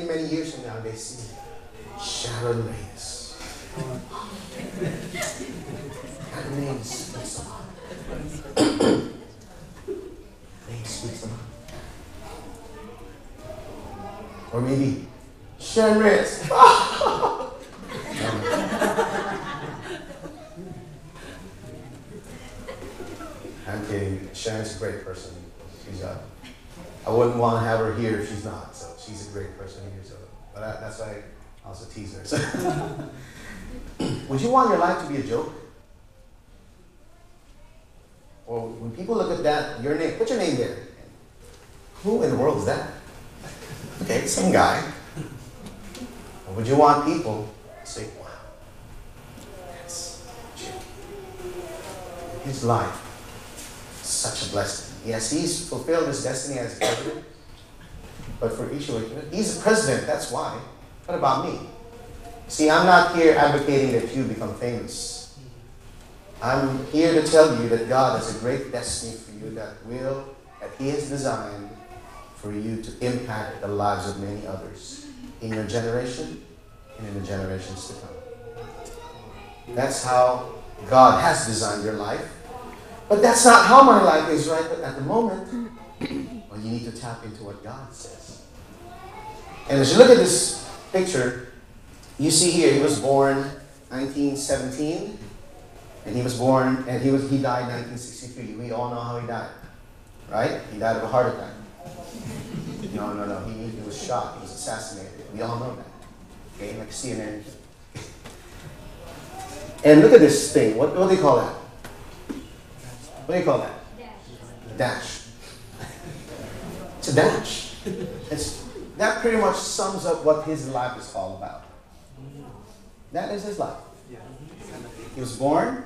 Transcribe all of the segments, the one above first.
many years from now, they see Sharon Reyes. That name speaks a lot. Name speaks a lot. Or maybe Sharon Reyes. I'm kidding. Sharon's a great person. I wouldn't want to have her here if she's not. So she's a great person here. So, but that's why I also tease her. So. Would you want your life to be a joke? Or when people look at that, your name, put your name there. Who in the world is that? Okay, some guy. Or would you want people to say, wow, that's Jim. His life, such a blessing. Yes, he's fulfilled his destiny as president. But for each of you, he's the president, that's why. What about me? See, I'm not here advocating that you become famous. I'm here to tell you that God has a great destiny for you that He has designed for you to impact the lives of many others in your generation and in the generations to come. That's how God has designed your life. But that's not how my life is right at the moment. Well, you need to tap into what God says. And as you look at this picture, you see here, he was born 1917, and he died 1963. We all know how he died, right? He died of a heart attack. No. He was shot. He was assassinated. We all know that. Okay, like CNN. And look at this thing. What do they call that? What do you call that? Dash. It's a dash. That pretty much sums up what his life is all about. That is his life. He was born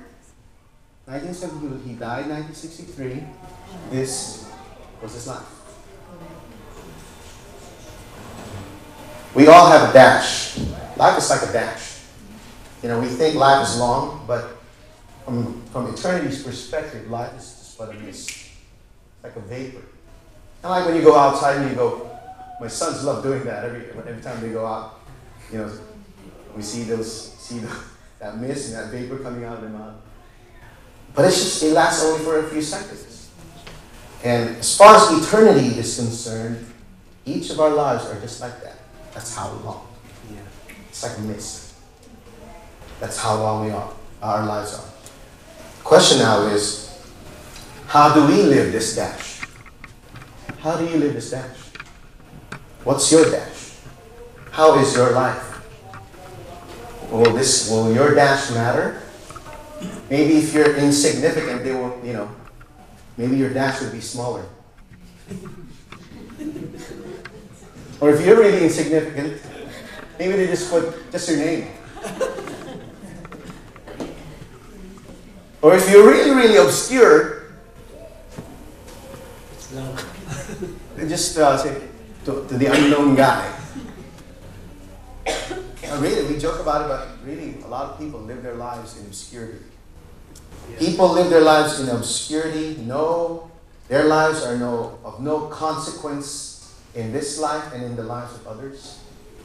1970. He died 1963. This was his life. We all have a dash. Life is like a dash. You know, we think life is long, but from eternity's perspective, life is just but a mist. It's like a vapor. And like when you go outside and you go, my sons love doing that every time they go out. You know, we see that mist and that vapor coming out of their mouth. But it lasts only for a few seconds. And as far as eternity is concerned, each of our lives are just like that. That's how long. It's like a mist. That's how long our lives are. The question now is, how do we live this dash? How do you live this dash? What's your dash? How is your life? Will your dash matter? Maybe if you're insignificant, maybe your dash would be smaller. Or if you're really insignificant, maybe they just put just your name. Or if you're really, really obscure, they just say to the unknown guy. Really, we joke about it, but really, a lot of people live their lives in obscurity. People live their lives in obscurity. Their lives are of no consequence in this life and in the lives of others.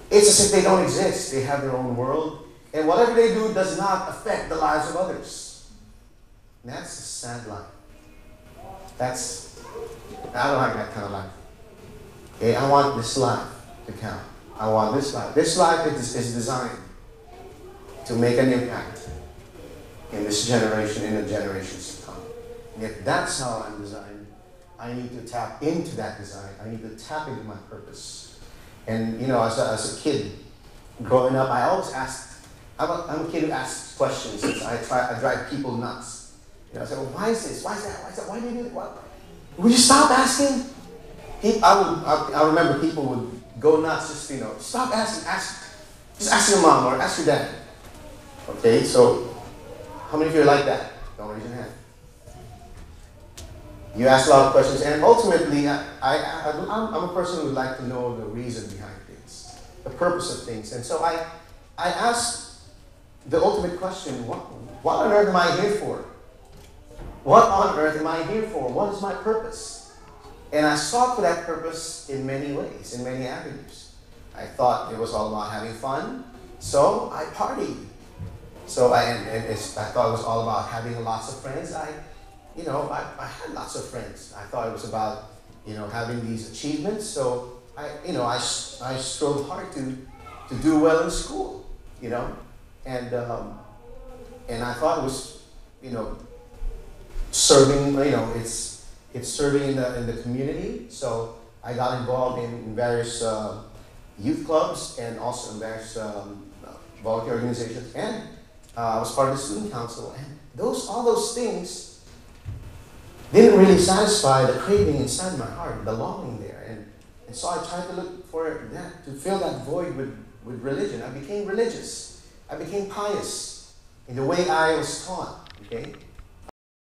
It's as if they don't exist. They have their own world. And whatever they do does not affect the lives of others. And that's a sad life. I don't like that kind of life. Okay, I want this life to count. I want this life. This life is designed to make an impact in this generation, in the generations to come. And if that's how I'm designed, I need to tap into that design. I need to tap into my purpose. And as a kid growing up, I always asked. I'm a kid who asks questions. I drive people nuts. I say, well, why is this? Why is that? Why is that? Why do you do it? Would you stop asking? I remember people would go nuts. Just stop asking. Just ask your mom or ask your dad. Okay, so how many of you are like that? Don't raise your hand. You ask a lot of questions, and ultimately, I'm a person who would like to know the reason behind things, the purpose of things. And so I ask the ultimate question, what on earth am I here for? What on earth am I here for? What is my purpose? And I sought for that purpose in many ways, in many avenues. I thought it was all about having fun, so I partied. So I thought it was all about having lots of friends. I had lots of friends. I thought it was about, having these achievements. So I strove hard to do well in school, and and I thought it was, serving. It's serving in the community. So I got involved in various youth clubs and also in various volunteer organizations, and I was part of the student council. And all those things didn't really satisfy the craving inside my heart, the longing there. And so I tried to look for that, to fill that void with religion. I became religious. I became pious in the way I was taught, okay?